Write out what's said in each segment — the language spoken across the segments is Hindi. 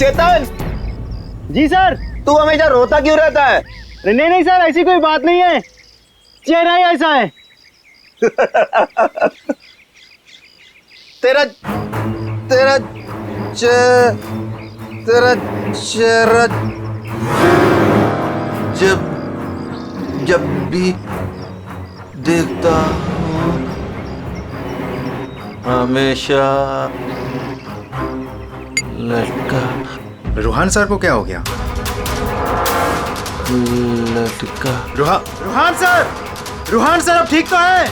चेतन। जी सर। तू हमेशा रोता क्यों रहता है? नहीं नहीं सर, ऐसी कोई बात नहीं है, चेहरा ही ऐसा है। तेरा तेरा तेरा चेहरा जब भी देखता हूँ हमेशा लटका। रूहान सर को क्या हो गया? लटका। रूहान सर अब ठीक तो है?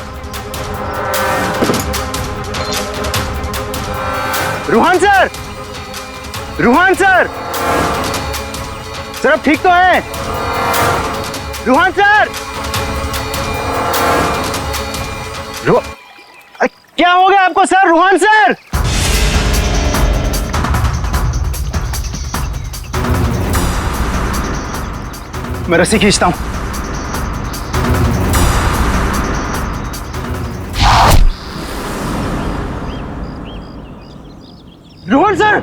रूहान सर सर अब ठीक तो है? रूहान सर, क्या हो गया आपको सर? रूहान सर, मैं रस्सी खींचता हूं। रोहन सर,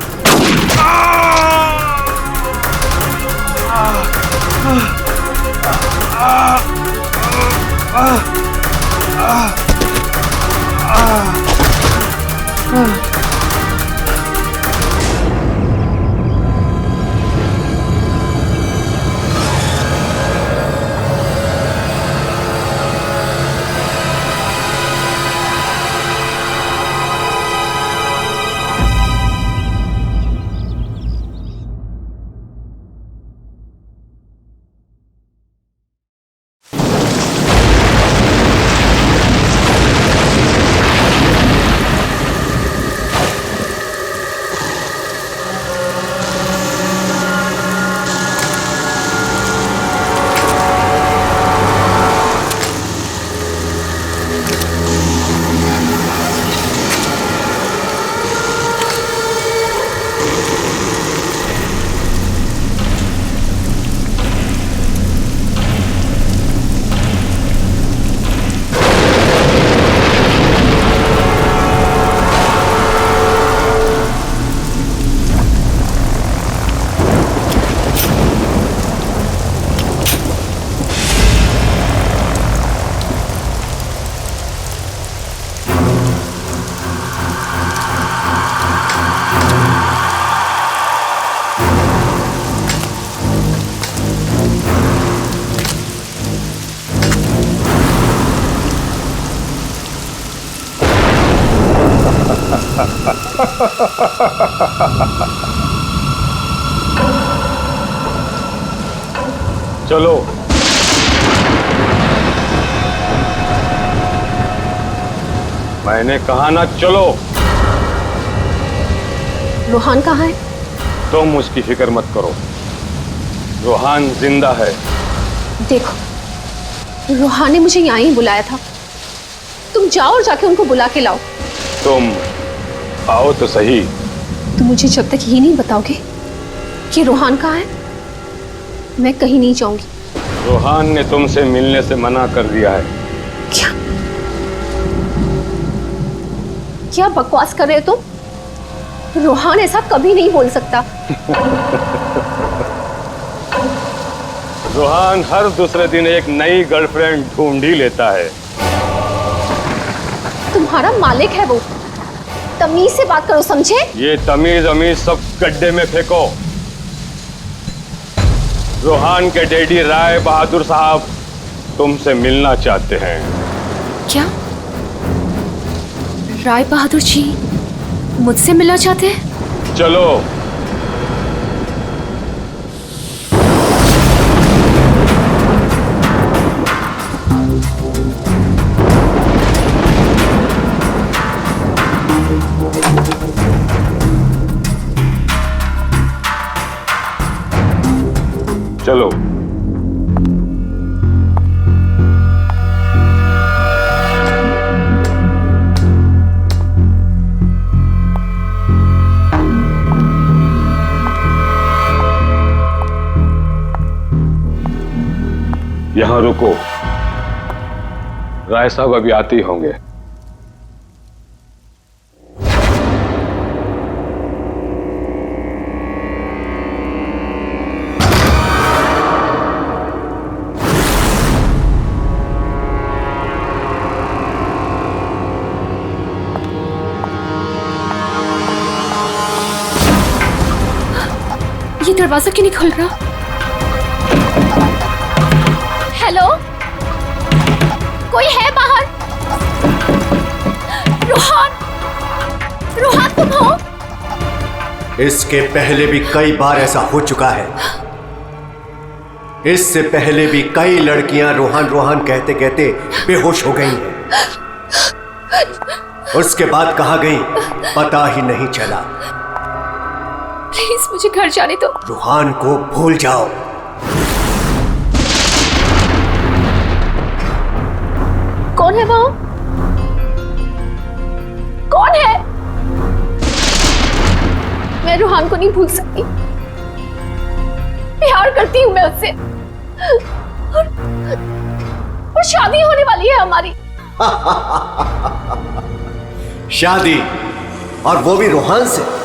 चलो। मैंने कहा ना चलो। रूहान कहाँ है? तुम उसकी फिक्र मत करो, रूहान जिंदा है। देखो, रूहान ने मुझे यहाँ ही बुलाया था, तुम जाओ और जाके उनको बुला के लाओ। तुम आओ तो सही। तुम मुझे जब तक ये नहीं बताओगे कि रूहान कहाँ है, मैं कहीं नहीं जाऊंगी। रूहान ने तुमसे मिलने से मना कर दिया है। क्या क्या बकवास कर रहे हो तुम? रूहान ऐसा कभी नहीं बोल सकता। रूहान हर दूसरे दिन एक नई गर्लफ्रेंड ढूंढ ही लेता है। तुम्हारा मालिक है वो, तमीज से बात करो, समझे? ये तमीज अमीज सब गड्ढे में फेंको। रूहान के डैडी राय बहादुर साहब तुमसे मिलना चाहते हैं। क्या? राय बहादुर जी मुझसे मिलना चाहते हैं? चलो। चलो। यहां रुको, राय साहब अभी आते ही होंगे। दरवाजा क्यों नहीं खुल रहा? हेलो, कोई है बाहर? रोहन, रोहन तुम हो? इसके पहले भी कई बार ऐसा हो चुका है। इससे पहले भी कई लड़कियां रोहन रोहन कहते कहते बेहोश हो गई हैं। उसके बाद कहां गई पता ही नहीं चला। प्लीज मुझे घर जाने दो। रोहन को भूल जाओ। कौन है वो? कौन है? मैं रोहन को नहीं भूल सकती। प्यार करती हूं मैं उससे, और शादी होने वाली है हमारी। शादी, और वो भी रोहन से।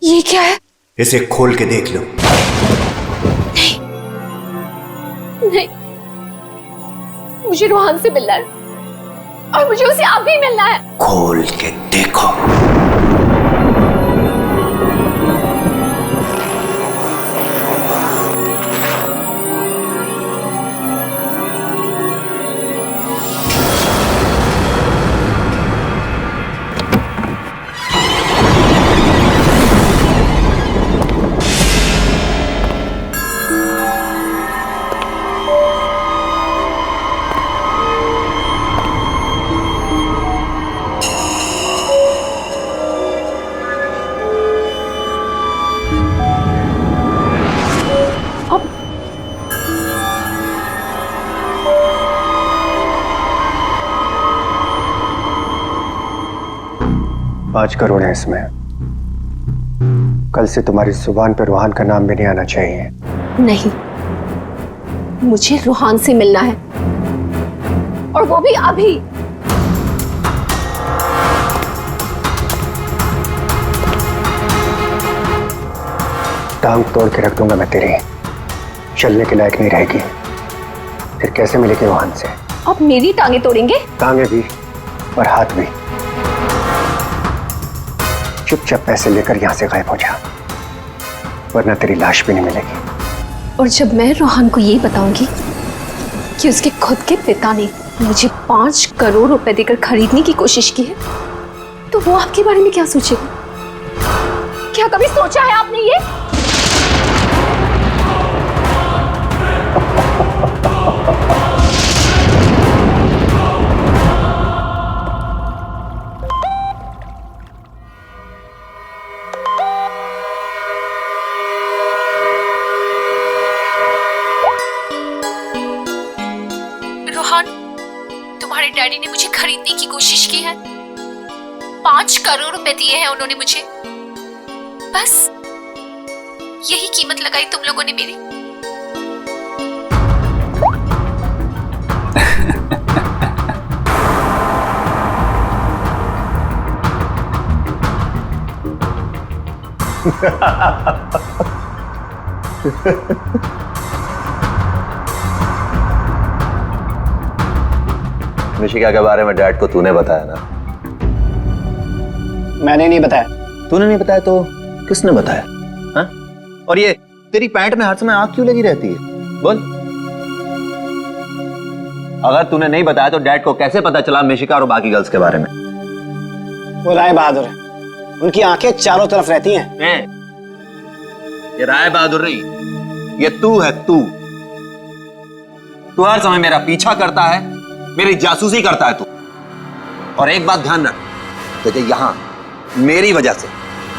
ये क्या है? इसे खोल के देख लो। नहीं, मुझे रोहन से मिलना है, और मुझे उसे अभी मिलना है। खोल के देखो। $5 करोड़ है इसमें। कल से तुम्हारी जुबान पे रोहन का नाम भी नहीं आना चाहिए। नहीं, मुझे रोहन से मिलना है, और वो भी अभी। टांग तोड़ के रख दूंगा मैं तेरी, चलने के लायक नहीं रहेगी। फिर कैसे मिलेगी रोहन से? अब मेरी टांगे तोड़ेंगे? टांगे भी और हाथ भी। चुपचाप पैसे लेकर यहां से गायब हो जा, वरना तेरी लाश भी नहीं मिलेगी। और जब मैं रोहन को ये बताऊंगी कि उसके खुद के पिता ने मुझे 5 करोड़ रुपए देकर खरीदने की कोशिश की है, तो वो आपके बारे में क्या सोचेगा? क्या कभी सोचा है आपने ये? रोहन, तुम्हारे डैडी ने मुझे खरीदने की कोशिश की है। 5 करोड़ रुपए दिए हैं उन्होंने मुझे। बस यही कीमत लगाई तुम लोगों ने मेरी। निशिका के बारे में डैड को तूने बताया ना? मैंने नहीं बताया। तूने नहीं बताया तो किसने बताया? हाँ? और ये तेरी पैंट में हर समय आग क्यों लगी रहती है? बोल। अगर तूने नहीं बताया तो डैड को कैसे पता चला निशिका और बाकी गर्ल्स के बारे में? वो राय बहादुर है, उनकी आंखें चारों तरफ रहती हैं। ये राय बहादुर नहीं, ये तू है। तू हर समय मेरा पीछा करता है, मेरी जासूसी करता है तू। और एक बात ध्यान रख, तुझे यहां मेरी वजह से,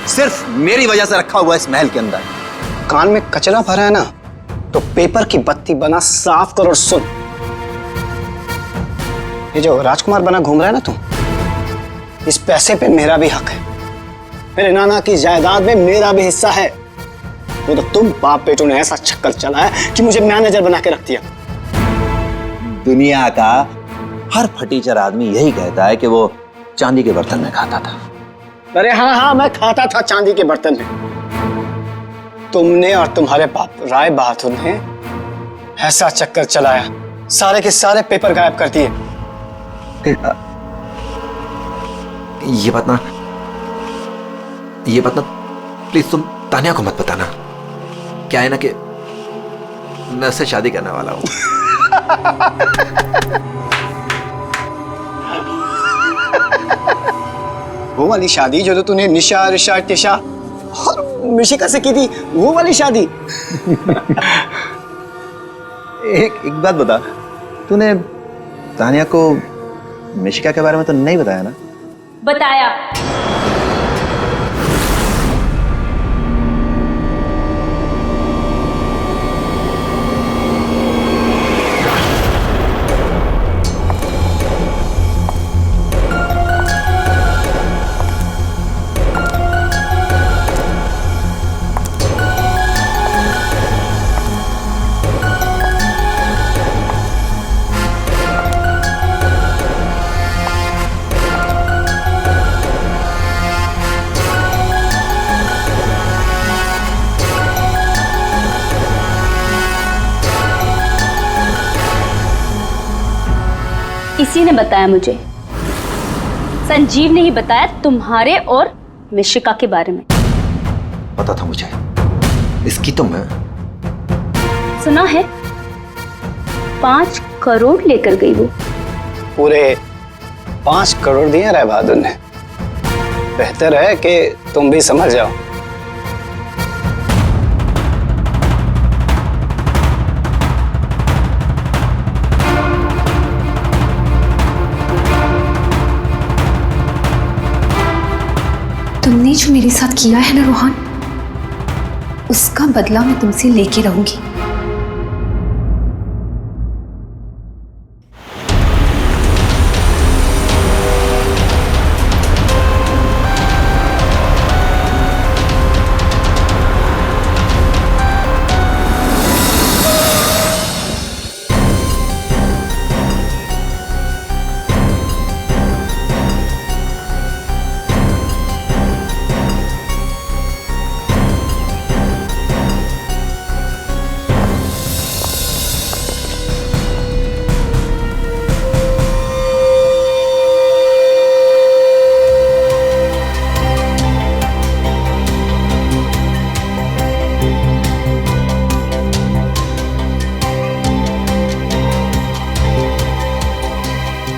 सिर्फ मेरी वजह से रखा हुआ इस महल के अंदर। कान में कचरा भरा है ना, तो पेपर की बत्ती बना साफ कर और सुन। ये जो राजकुमार बना घूम रहा है ना तू, इस पैसे पे मेरा भी हक है। मेरे नाना की जायदाद में मेरा भी हिस्सा है। वो तो तुम बाप बेटों ने ऐसा चक्कर चलाया कि मुझे मैनेजर बना के रख दिया। दुनिया का हर फटीचर आदमी यही कहता है कि वो चांदी के बर्तन में खाता था। अरे हाँ हाँ, मैं खाता था चांदी के बर्तन में। तुमने और तुम्हारे बाप राय बहादुर ने ऐसा चक्कर चलाया, सारे के सारे पेपर गायब कर दिए। ये बात ना प्लीज तुम तानिया को मत बताना। क्या है ना कि मैं उससे शादी करने वाला हूं। वो वाली शादी जो तो तूने निशा, ऋषा, टिशा और मिशिका से की थी, वो वाली शादी। एक बात बता, तूने तानिया को मिशिका के बारे में तो नहीं बताया ना? बताया। इसी ने बताया मुझे, संजीव ने ही बताया तुम्हारे और मिशिका के बारे में। पता था मुझे, इसकी तो मैं सुना है 5 करोड़ लेकर गई वो। पूरे 5 करोड़ दिए राय बहादुर ने। बेहतर है कि तुम भी समझ जाओ। तुमने जो मेरे साथ किया है ना रोहन, उसका बदला मैं तुमसे लेके रहूंगी।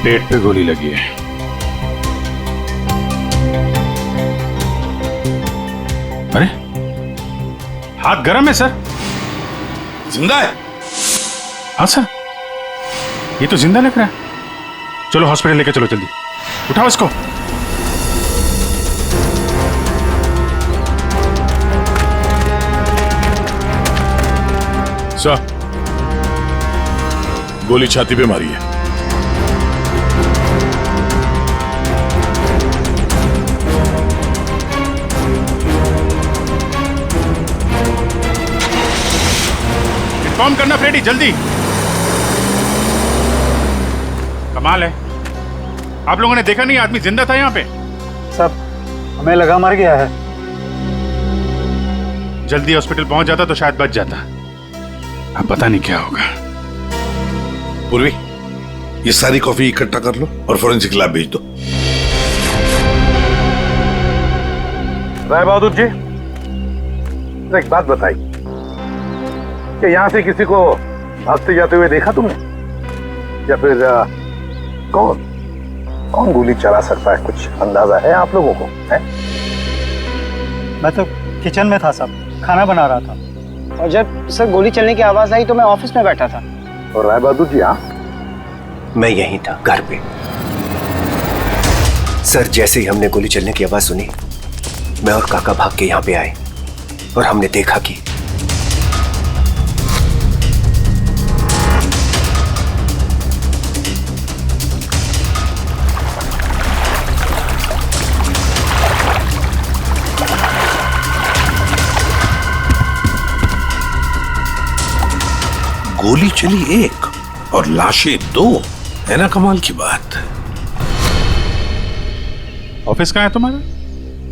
पेट पे गोली लगी है। अरे हाथ गर्म है सर। जिंदा है? हाँ सर, ये तो जिंदा लग रहा है। चलो हॉस्पिटल लेके चलो जल्दी, उठाओ इसको। सर, गोली छाती पे मारी है। इन्फॉर्म करना फ्रेडी, जल्दी। कमाल है, आप लोगों ने देखा नहीं आदमी जिंदा था यहाँ पे? सब हमें लगा मर गया है। जल्दी हॉस्पिटल पहुंच जाता तो शायद बच जाता। अब पता नहीं क्या होगा। पूर्वी, ये सारी कॉफी इकट्ठा कर लो और फोरेंसिक लैब भेज दो। राय बहादुर जी, एक बात बताइए कि यहां से किसी को भागते जाते हुए देखा तुमने, या फिर कौन गोली चला सकता है? कुछ अंदाजा है आप लोगों को? है? मैं तो किचन में था साहब, खाना बना रहा था। और जब सर गोली चलने की आवाज आई तो मैं ऑफिस में बैठा था। और राय बहादुर जी? हाँ, मैं यहीं था, घर पे। सर, जैसे ही हमने गोली चलने की आवाज सुनी, मैं और काका भाग के यहाँ पे आए और हमने देखा कि गोली चली एक और लाशें 2, है ना कमाल की बात। ऑफिस कहाँ है तुम्हारा?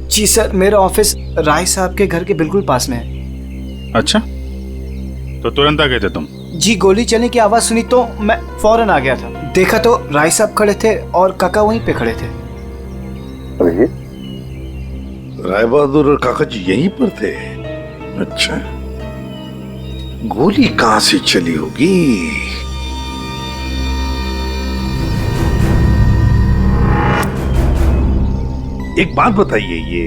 जी सर, मेरा ऑफिस राय साहब के घर के बिल्कुल पास में है। अच्छा, तो तुरंत आ गए थे तुम? जी, गोली चलने की आवाज सुनी तो मैं फौरन आ गया था। देखा तो राय साहब खड़े थे और काका वहीं पे खड़े थे। राय बहादुर और काका जी यहीं पर थे? अच्छा, गोली कहां से चली होगी? एक बात बताइए, ये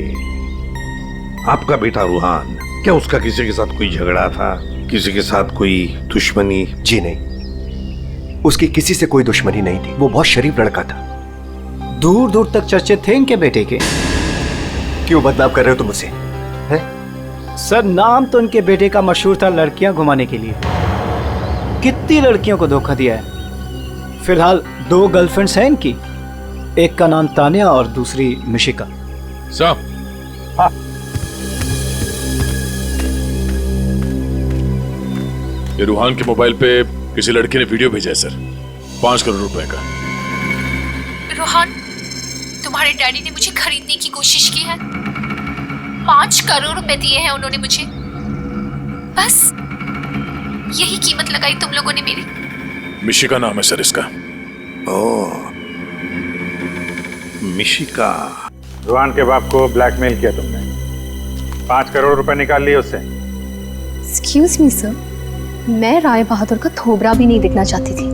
आपका बेटा रूहान, क्या उसका किसी के साथ कोई झगड़ा था, किसी के साथ कोई दुश्मनी? जी नहीं, उसकी किसी से कोई दुश्मनी नहीं थी। वो बहुत शरीफ लड़का था। दूर दूर तक चर्चे थे इनके बेटे के। क्यों बदनाम कर रहे हो तुम उसे? सर, नाम तो इनके बेटे का मशहूर था लड़कियां घुमाने के लिए। कितनी लड़कियों को धोखा दिया है। फिलहाल 2 गर्लफ्रेंड्स हैं इनकी, एक का नाम तानिया और दूसरी मिशिका। साहब, हाँ, ये रूहान के मोबाइल पे किसी लड़के ने वीडियो भेजा है सर, 5 करोड़ रुपए का। रोहन, तुम्हारे डैडी ने मुझे खरीदने की कोशिश की है। 5 करोड़ रुपए दिए हैं उन्होंने मुझे। बस यही कीमत लगाई तुम लोगों ने मेरी। मिशिका नाम है सर इसका। ओह, मिशिका। रुहान के बाप को ब्लैकमेल किया तुमने, 5 करोड़ रुपए निकाल लिए उससे। एक्सक्यूज मी सर, मैं राय बहादुर का थोबड़ा भी नहीं दिखना चाहती थी।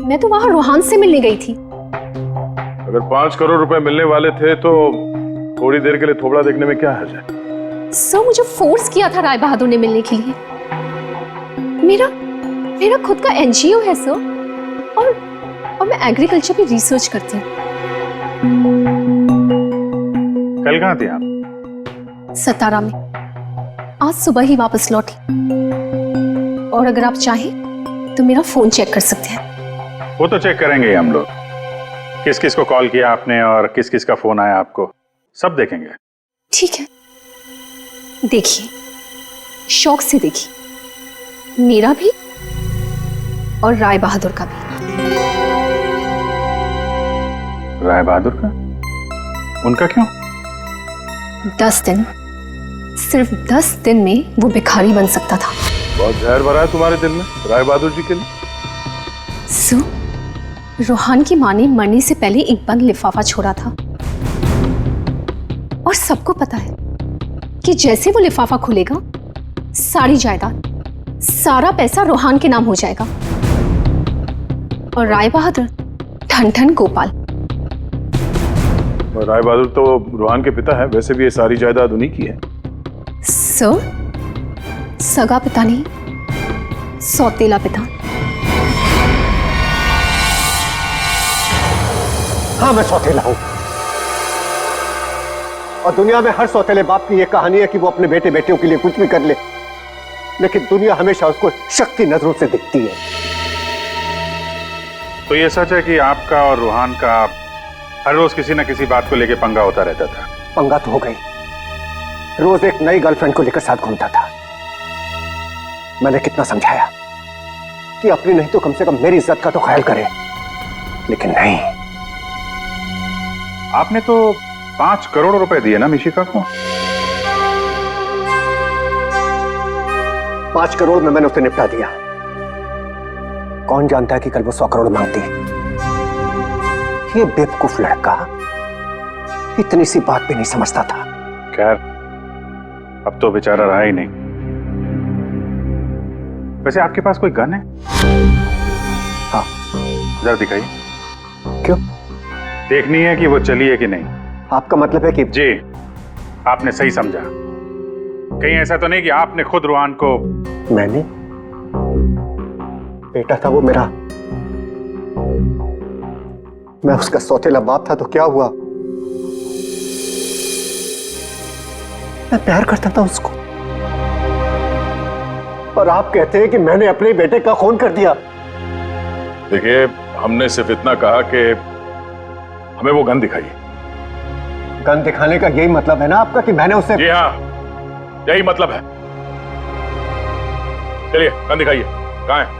मैं तो वहां रोहान से मिलने गई थी। अगर 5 करोड़ रुपए मिलने वाले थे तो थोड़ी देर के लिए थोबड़ा देखने में क्या हर्ज है? सर, मुझे फोर्स किया था राय बहादुर ने मिलने के लिए। मेरा खुद का एनजीओ है सर, और मैं एग्रीकल्चर पे रिसर्च करती हूँ। कल कहाँ थे आप? सतारा में। आज सुबह ही वापस लौटी। और अगर आप चाहें तो मेरा फोन चेक कर सकते हैं। वो तो चेक करेंगे ही हम लोग, किस किस को कॉल किया आपने और किस किस का फोन आया आपको, सब देखेंगे। ठीक है, देखिए, शौक से देखिए, मेरा भी और राय बहादुर का भी। राय बहादुर का? उनका क्यों? 10 दिन, सिर्फ 10 दिन में वो भिखारी बन सकता था। बहुत जहर भरा है तुम्हारे दिल में राय बहादुर जी के लिए। सो, रोहान की माँ ने मरने से पहले एक बंद लिफाफा छोड़ा था, और सबको पता है कि जैसे वो लिफाफा खुलेगा, सारी जायदाद, सारा पैसा रोहान के नाम हो जाएगा। और राय बहादुर ठन ठन गोपाल। और राय बहादुर तो रोहान के पिता है, वैसे भी ये सारी जायदाद उन्हीं की है। सर, सगा पिता नहीं, सौतेला पिता। हाँ, मैं सौतेला हूं, और दुनिया में हर सौतेले बाप की यह कहानी है कि वो अपने बेटे बेटियों के लिए कुछ भी कर ले, लेकिन दुनिया हमेशा उसको शक्ति नजरों से दिखती है। तो ये सच है कि आपका और रूहान का हर रोज किसी न किसी बात को लेकर पंगा होता रहता था? पंगा तो हो गई, रोज एक नई गर्लफ्रेंड को लेकर साथ घूमता था। मैंने कितना समझाया कि अपनी नहीं तो कम से कम मेरी इज्जत का तो ख्याल करे, लेकिन नहीं। आपने तो 5 करोड़ रुपए दिए ना मिशिका को? 5 करोड़ में मैंने उसे निपटा दिया। कौन जानता है कि कल वो 100 करोड़ मांगती। ये बेवकूफ लड़का इतनी सी बात भी नहीं समझता था। खैर, अब तो बेचारा रहा ही नहीं। वैसे आपके पास कोई गन है? हाँ। जरा दिखाइए। क्यों? देखनी है कि वो चली है कि नहीं। आपका मतलब है कि? जी, आपने सही समझा। कहीं ऐसा तो नहीं कि आपने खुद रूहान को? मैंने? बेटा था वो मेरा, मैं उसका सौतेला बाप था, तो क्या हुआ? मैं प्यार करता था उसको, और आप कहते हैं कि मैंने अपने बेटे का खून कर दिया। देखिए, हमने सिर्फ इतना कहा कि हमें वो गन दिखाइए। गन दिखाने का यही मतलब है ना आपका कि मैंने उसे? जी हाँ, यही मतलब है। चलिए, गन दिखाइए। कहाँ है?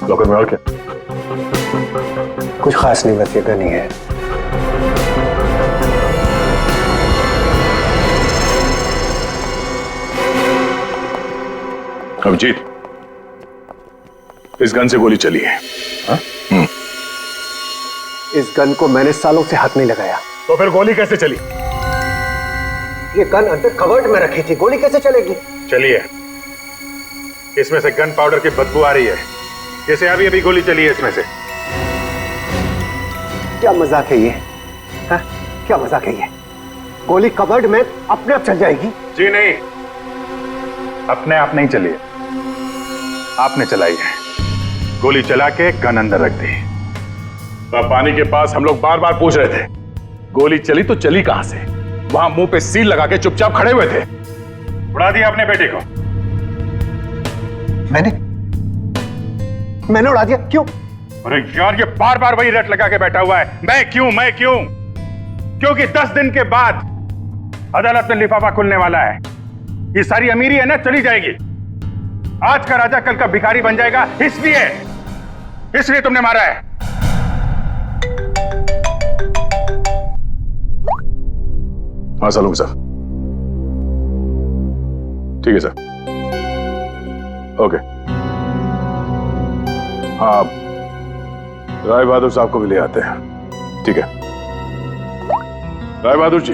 लॉकर में और क्या? कुछ खास नहीं, बस ये गन ही है। अभिजीत, इस गन से गोली चली है। हाँ? इस गन को मैंने सालों से हाथ नहीं लगाया। तो फिर गोली कैसे चली? ये गन अंदर कवर्ड में रखी थी, गोली कैसे चलेगी? चलिए, इसमें से गन पाउडर की बदबू आ रही है, जैसे अभी अभी गोली चली है इसमें से। क्या मजाक है ये? हाँ? क्या मजाक है ये? गोली कवर्ड में अपने आप चल जाएगी? जी नहीं, अपने आप नहीं चली है, आपने चलाई है। गोली चला के गन अंदर रख दी। तो पानी के पास हम लोग बार बार पूछ रहे थे, गोली चली तो चली कहां से? वहां मुंह पे सील लगा के चुपचाप खड़े हुए थे। उड़ा दिया अपने बेटे को। मैंने उड़ा दिया? क्यों? अरे यार, ये बार बार वही रट लगा के बैठा हुआ है, मैं क्यों? क्योंकि 10 दिन के बाद अदालत में लिफाफा खुलने वाला है। ये सारी अमीरी है ना, चली जाएगी। आज का राजा कल का भिखारी बन जाएगा, इसलिए तुमने मारा है। हाँ सालूंगा सर, ठीक है सर, ओके। हाँ, राय बहादुर साहब को भी ले आते हैं, ठीक है। राय बहादुर जी,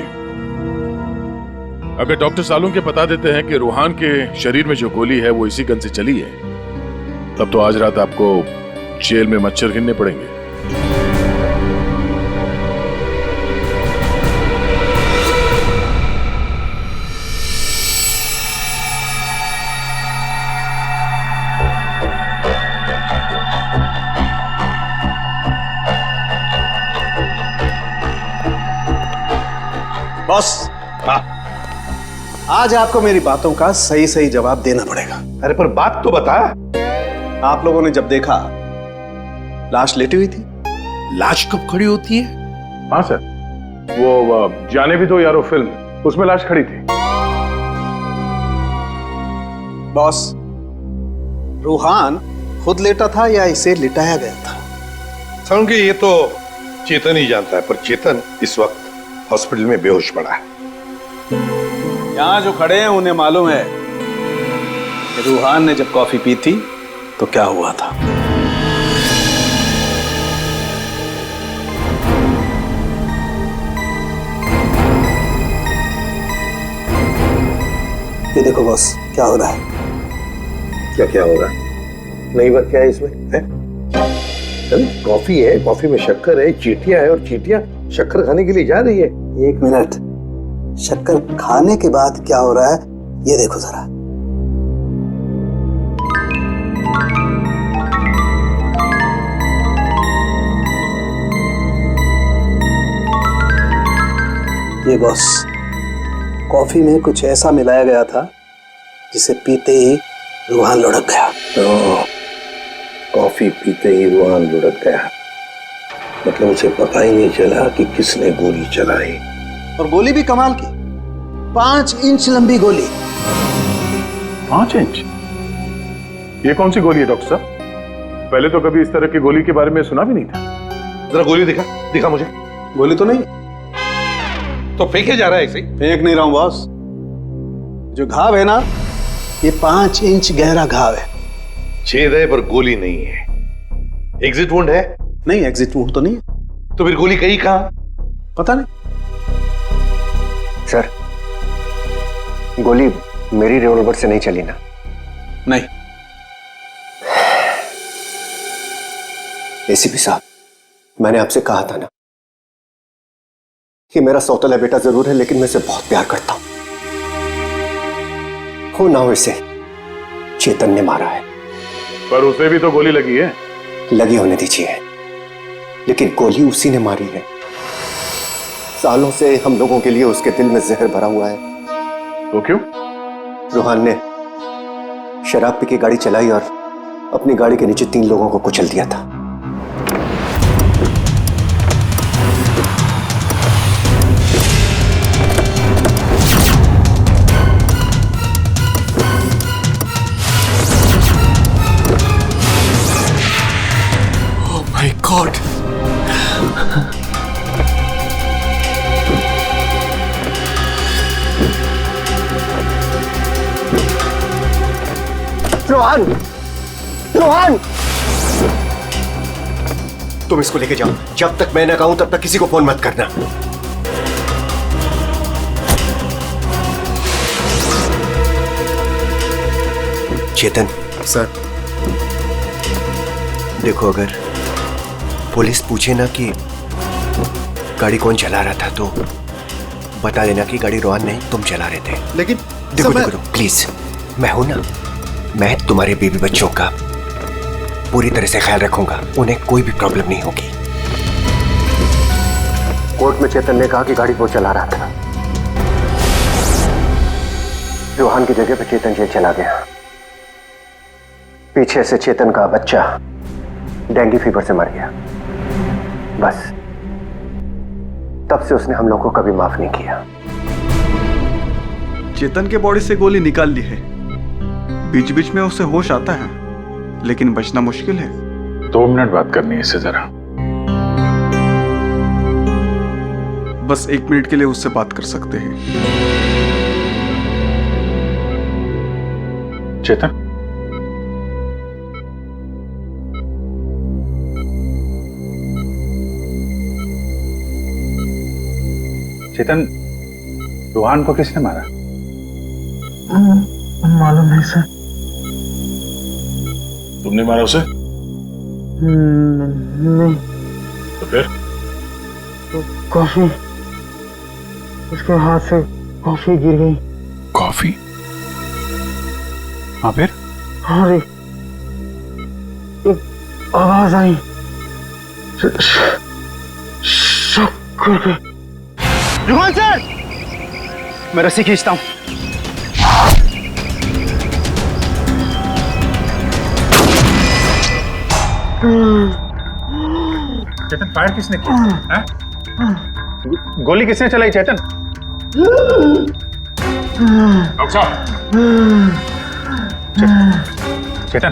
अगर डॉक्टर सालून के बता देते हैं कि रूहान के शरीर में जो गोली है वो इसी गन से चली है, तब तो आज रात आपको जेल में मच्छर गिनने पड़ेंगे। बॉस, आज आपको मेरी बातों का सही सही जवाब देना पड़ेगा। अरे पर बात तो बता। आप लोगों ने जब देखा लाश लेटी हुई थी। लाश कब खड़ी होती है? हाँ सर, वो जाने भी दो यारो फिल्म, उसमें लाश खड़ी थी। बॉस, रूहान खुद लेटा था या इसे लिटाया गया था? समझ ये तो चेतन ही जानता है, पर चेतन इस वक्त हॉस्पिटल में बेहोश पड़ा है। यहां जो खड़े हैं उन्हें मालूम है कि रूहान ने जब कॉफी पी थी तो क्या हुआ था। ये देखो बॉस, क्या हो रहा है? क्या हो रहा है? नई बात क्या है इसमें? है? कॉफी है, कॉफी में शक्कर है, चींटियां है, और चींटियां शक्कर खाने के लिए जा रही है। एक मिनट, शक्कर खाने के बाद क्या हो रहा है ये देखो जरा। ये बॉस, कॉफी में कुछ ऐसा मिलाया गया था जिसे पीते ही रूहान लुढ़क गया। कॉफी पीते ही रूहान लुढ़क गया, मतलब उसे पता ही नहीं चला कि किसने गोली चलाई। और गोली भी कमाल की, 5 इंच लंबी गोली। 5 इंच? ये कौन सी गोली है डॉक्टर साहब? पहले तो कभी इस तरह की गोली के बारे में सुना भी नहीं था। जरा गोली दिखा मुझे। गोली तो नहीं। तो फेंके जा रहा है ऐसे ही? फेंक नहीं रहा हूं बॉस, जो घाव है ना, ये 5 इंच गहरा घाव है। छेद है पर गोली नहीं है। एग्जिट वुंड है? नहीं, एग्जिट वुंड तो नहीं है। तो फिर गोली कहीं कहां? पता नहीं। सर, गोली मेरी रिवॉल्वर से नहीं चली ना? नहीं। एसीपी साहब, मैंने आपसे कहा था ना कि मेरा सौतेला बेटा जरूर है, लेकिन मैं इसे बहुत प्यार करता हूं। हो ना हो, इसे चेतन ने मारा है। पर उसे भी तो गोली लगी है। लगी होने दीजिए, लेकिन गोली उसी ने मारी है। सालों से हम लोगों के लिए उसके दिल में जहर भरा हुआ है। तो क्यों? रूहान ने शराब पी के गाड़ी चलाई और अपनी गाड़ी के नीचे 3 लोगों को कुचल दिया था। गॉड। रोहन, रोहन, तुम इसको लेके जाओ। जब तक मैं ना कहूं तब तक किसी को फोन मत करना। चेतन सर, देखो अगर पुलिस पूछे ना कि गाड़ी कौन चला रहा था तो बता देना कि गाड़ी रोहन नहीं तुम चला रहे थे। लेकिन देखो देखो प्लीज, मैं हूं ना, मैं तुम्हारे बेबी बच्चों का पूरी तरह से ख्याल रखूंगा, उन्हें कोई भी प्रॉब्लम नहीं होगी। कोर्ट में चेतन ने कहा कि गाड़ी वो चला रहा था। रोहन की जगह पर चेतन जेल चला गया। पीछे से चेतन का बच्चा डेंगू फीवर से मर गया। बस तब से उसने हम लोगों को कभी माफ नहीं किया। चेतन के बॉडी से गोली निकाल ली है, बीच बीच में उसे होश आता है, लेकिन बचना मुश्किल है। 2 मिनट बात करनी है इससे जरा। बस 1 मिनट के लिए उससे बात कर सकते हैं। चेतन, चेतन, रोहन को किसने मारा? मालूम नहीं सर। तुमने मारा उसे? नहीं। तो फिर? तो कॉफी, उसके हाथ से कॉफी गिर गई। कॉफी? हाँ फिर? हाँ रे, एक आवाज आई, शक करके। रोहन सर, मैं रस्सी खींचता हूं। चेतन, फायर किसने किया? गोली किसने चलाई चेतन? डॉक्टर साहब, चेतन,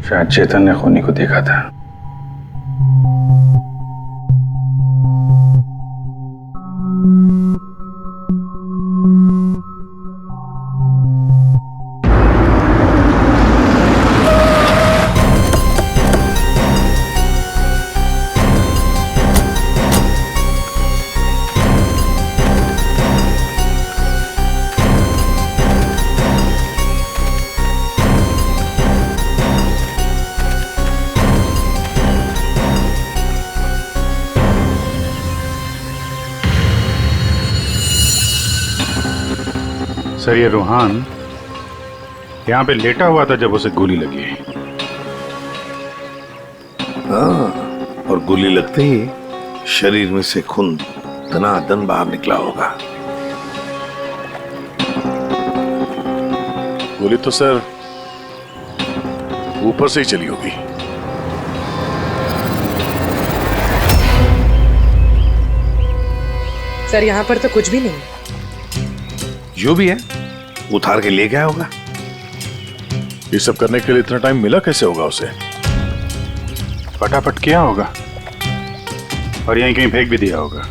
शायद चेतन ने खूनी को देखा था। सर, ये रोहन यहाँ पे लेटा हुआ था जब उसे गोली लगी। हाँ, और गोली लगते ही शरीर में से खून धनाधन बाहर निकला होगा। गोली तो सर ऊपर से ही चली होगी। सर, यहाँ पर तो कुछ भी नहीं। जो भी है उतार के ले गया होगा। ये सब करने के लिए इतना टाइम मिला कैसे होगा उसे? फटाफट किया होगा और यहीं कहीं फेंक भी दिया होगा।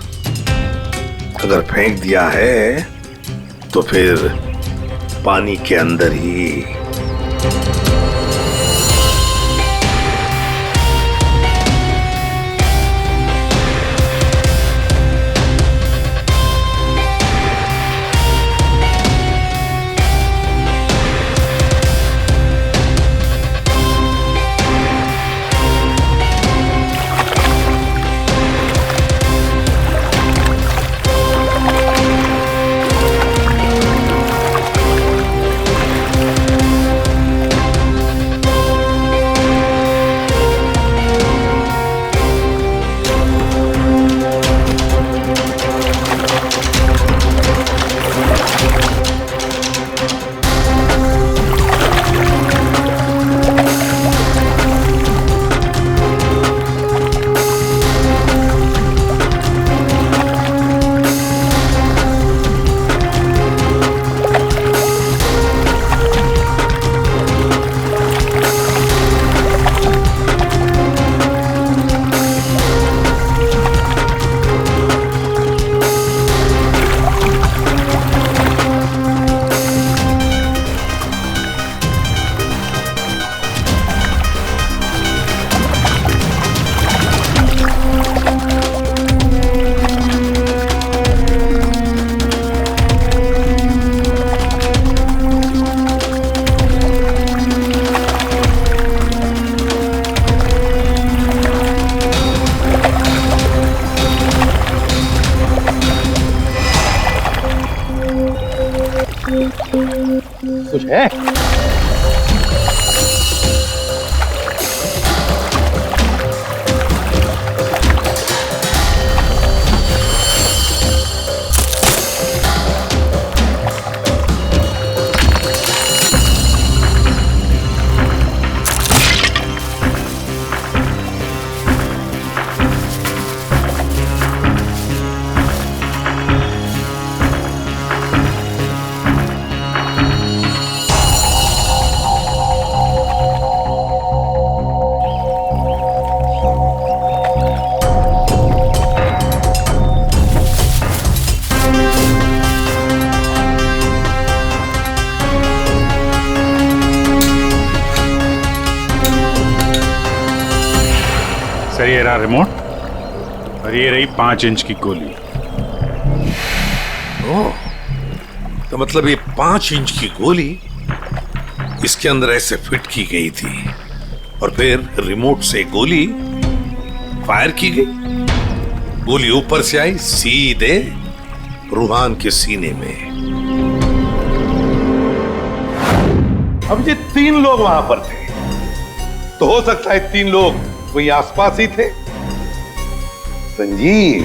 अगर फेंक दिया है तो फिर पानी के अंदर ही। कुछ है? सर ये रहा रिमोट और ये रही 5 इंच की गोली। ओह, तो मतलब ये 5 इंच की गोली इसके अंदर ऐसे फिट की गई थी और फिर रिमोट से गोली फायर की गई। गोली ऊपर से आई सीधे रूहान के सीने में। अब ये 3 लोग वहां पर थे, तो हो सकता है 3 लोग वही आसपास ही थे। संजीव,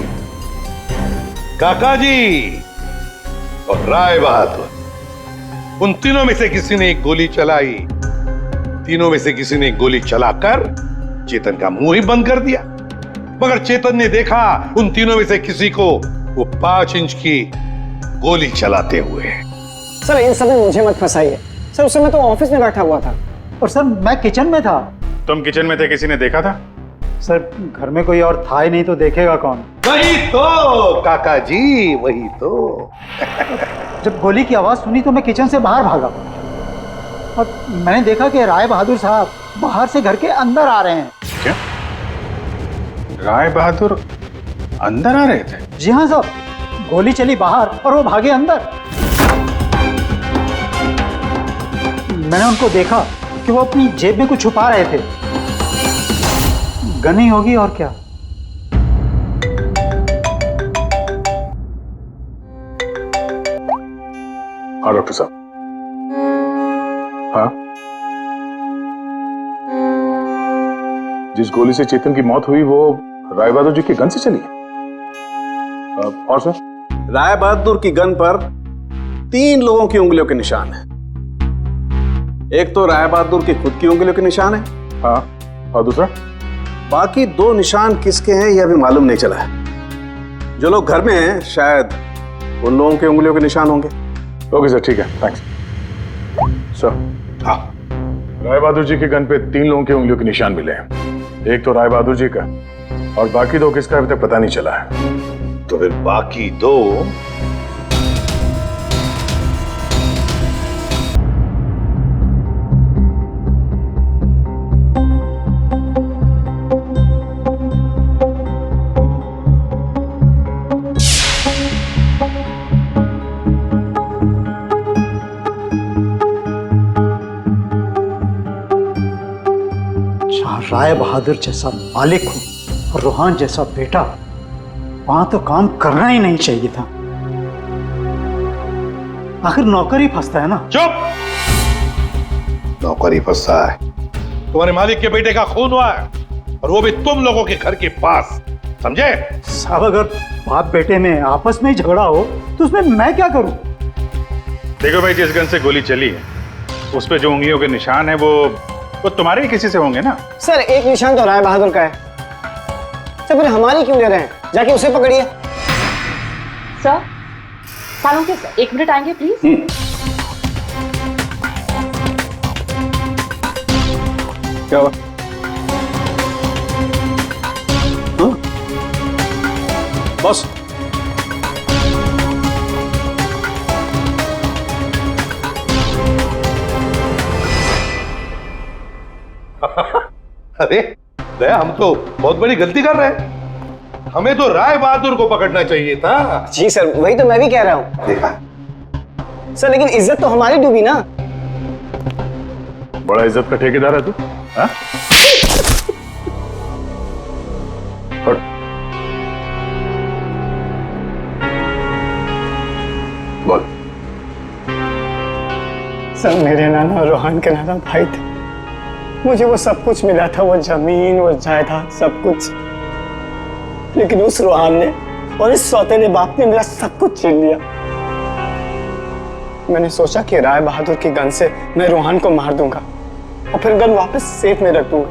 काका जी और राय बहादुर, उन तीनों में से किसी ने एक गोली चलाई। तीनों में से किसी ने एक गोली चलाकर चेतन का मुंह ही बंद कर दिया, मगर चेतन ने देखा उन तीनों में से किसी को वो 5 इंच की गोली चलाते हुए। सर इन सब में मुझे मत फंसाइए सर, उस समय तो ऑफिस में बैठा हुआ था। और सर मैं किचन में था। तुम किचन में थे, किसी ने देखा था? सर घर में कोई और था ही नहीं तो देखेगा कौन? वही तो काका जी, वही तो। जब गोली की आवाज सुनी तो मैं किचन से बाहर भागा और मैंने देखा कि राय बहादुर साहब बाहर से घर के अंदर आ रहे हैं। क्या? राय बहादुर अंदर आ रहे थे? जी हाँ साहब, गोली चली बाहर और वो भागे अंदर। मैंने उनको देखा कि वो अपनी जेब में कुछ छुपा रहे थे। गन ही होगी और क्या। हाँ डॉक्टर साहब। हाँ, जिस गोली से चेतन की मौत हुई वो राय बहादुर जी की गन से चली है। और सर? राय बहादुर की गन पर 3 लोगों की उंगलियों के निशान है। एक तो राय बहादुर की खुद की उंगलियों के निशान है। हाँ, और दूसरा? बाकी 2 निशान किसके हैं यह अभी मालूम नहीं चला है। जो लोग घर में हैं शायद उन लोगों की उंगलियों के निशान होंगे। ओके सर, ठीक है, थैंक्स सर। हाँ, राय बहादुर जी की गन पे 3 लोगों की उंगलियों के निशान मिले हैं। एक तो राय बहादुर जी का और बाकी 2 किसका अभी तक पता नहीं चला है। तो फिर बाकी 2 राय बहादुर जैसा मालिक हो और रूहान जैसा बेटा, वहां तो काम करना ही नहीं चाहिए था। आखिर नौकर ही फंसता है ना। चुप! नौकर ही फंसता है। तुम्हारे मालिक के बेटे का खून हुआ है और वो भी तुम लोगों के घर के पास, समझे? साहब अगर बाप बेटे में आपस में ही झगड़ा हो तो उसमें मैं क्या करूं? देखो भाई, जिस गन से गोली चली है उस पे जो उंगलियों के निशान है वो तुम्हारे ही किसी से होंगे ना। सर एक निशान तो राय बहादुर का है। सर फिर हमारी क्यों ले रहे हैं? जाके उसे पकड़िए। सर सालों के सर 1 मिनट आएंगे प्लीज। क्या हुआ? बॉस अरे दया, हम तो बहुत बड़ी गलती कर रहे हैं। हमें तो राय बहादुर को पकड़ना चाहिए था। जी सर, वही तो मैं भी कह रहा हूँ। देखा सर लेकिन इज्जत तो हमारी डूबी ना। बड़ा इज्जत का ठेकेदार है तू। हाँ? बोल। सर मेरे नाना रोहान के नाना भाई थे। मुझे वो सब कुछ मिला था, वो जमीन, वो जायदाद, सब कुछ। लेकिन उस रोहान ने और इस सौतेले बाप ने मेरा सब कुछ छीन लिया। मैंने सोचा कि राय बहादुर की गन से मैं रोहान को मार दूंगा और फिर गन वापस सेफ में रख दूंगा,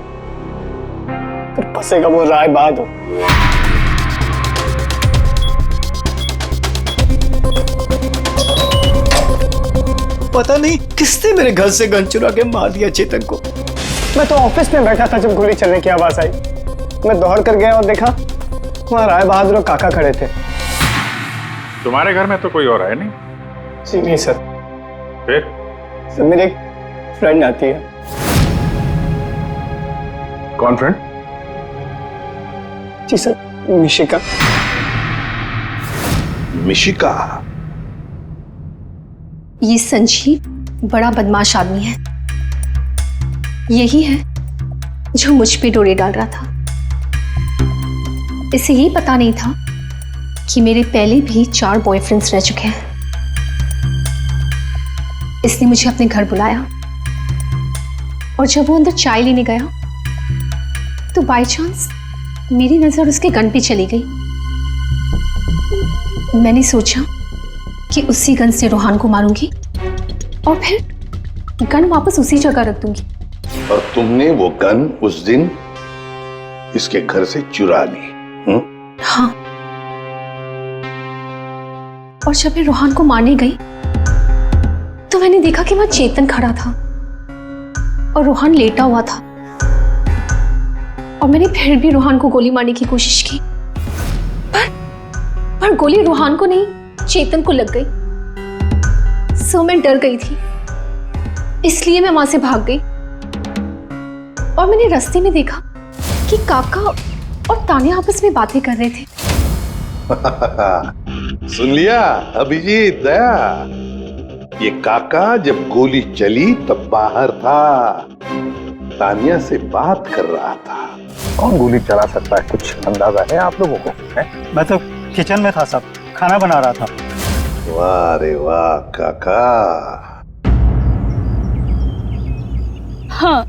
फिर फंसेगा वो राय बहादुर। पता नहीं किसने मेरे घर से गन चुरा के मार दिया चेतन को। मैं तो ऑफिस में बैठा था जब गोली चलने की आवाज आई। मैं दौड़ कर गया और देखा वहां राय बहादुर और काका खड़े थे। तुम्हारे घर में तो कोई और है नहीं? जी नहीं सर। फिर? सर मेरी एक फ्रेंड आती है। कौन फ्रेंड? जी सर, मिशिका। मिशिका? ये संजीव बड़ा बदमाश आदमी है। यही है जो मुझ पे डोरे डाल रहा था। इसे ये पता नहीं था कि मेरे पहले भी 4 बॉयफ्रेंड्स रह चुके हैं। इसने मुझे अपने घर बुलाया और जब वो अंदर चाय लेने गया तो बाय चांस मेरी नजर उसके गन पे चली गई। मैंने सोचा कि उसी गन से रोहान को मारूंगी और फिर गन वापस उसी जगह रख दूंगी। और तुमने वो गन उस दिन इसके घर से चुरा ली? हाँ। और जब मैं रोहान को मारने गई तो मैंने देखा कि वहां चेतन खड़ा था और रोहान लेटा हुआ था। और मैंने फिर भी रोहान को गोली मारने की कोशिश की, पर गोली रोहान को नहीं चेतन को लग गई। सो मैं डर गई थी, इसलिए मैं वहां से भाग गई। और मैंने रास्ते में देखा कि काका और तान्या आपस में बातें कर रहे थे। सुन लिया अभिजीत, दया? ये काका जब गोली चली तब बाहर था, तानिया से बात कर रहा था। कौन गोली चला सकता है, कुछ अंदाजा है आप लोगों को? है? मैं तो किचन में था साहब, खाना बना रहा था। वाह रे वाह काका। हाँ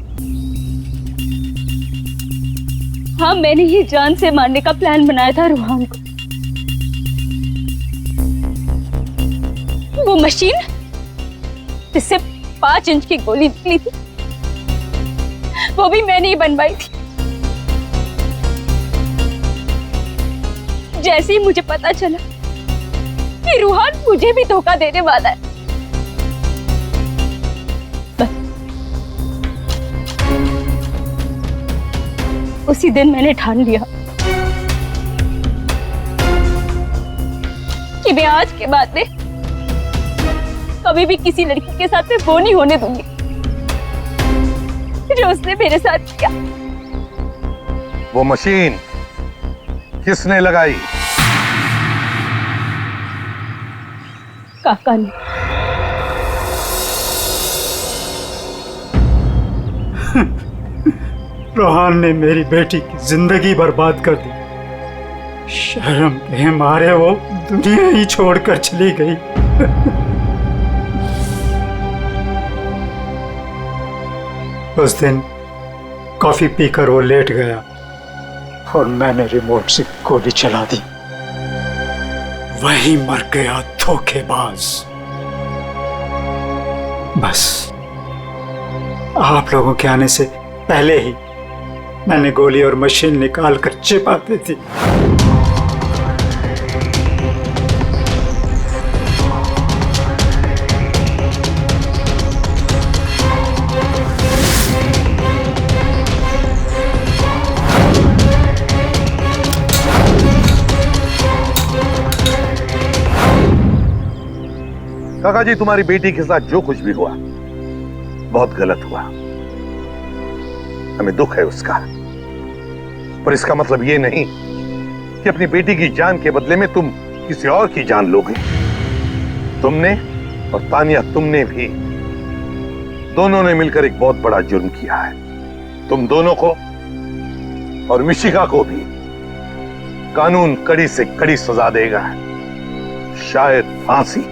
हाँ, मैंने ही जान से मारने का प्लान बनाया था रोहान को। वो मशीन जिससे 5 इंच की गोली निकली थी, वो भी मैंने ही बनवाई थी। जैसे ही मुझे पता चला कि रोहान मुझे भी धोखा देने वाला है, उसी दिन मैंने ठान लिया कि मैं आज के बाद में कभी भी किसी लड़की के साथ में वो नहीं होने दूंगी जो उसने मेरे साथ किया। वो मशीन किसने लगाई? काका ने। रोहान ने मेरी बेटी की जिंदगी बर्बाद कर दी। शर्म के मारे वो दुनिया ही छोड़कर चली गई। उस दिन कॉफी पीकर वो लेट गया और मैंने रिमोट से गोली चला दी। वही मर गया धोखेबाज। बस आप लोगों के आने से पहले ही मैंने गोली और मशीन निकाल कर छिपा दी थी। काका जी, तुम्हारी बेटी के साथ जो कुछ भी हुआ बहुत गलत हुआ। हमें दुख है उसका, पर इसका मतलब ये नहीं कि अपनी बेटी की जान के बदले में तुम किसी और की जान लोगे। तुमने और तानिया, तुमने भी, दोनों ने मिलकर एक बहुत बड़ा जुर्म किया है। तुम दोनों को और मिशिका को भी कानून कड़ी से कड़ी सजा देगा, शायद फांसी।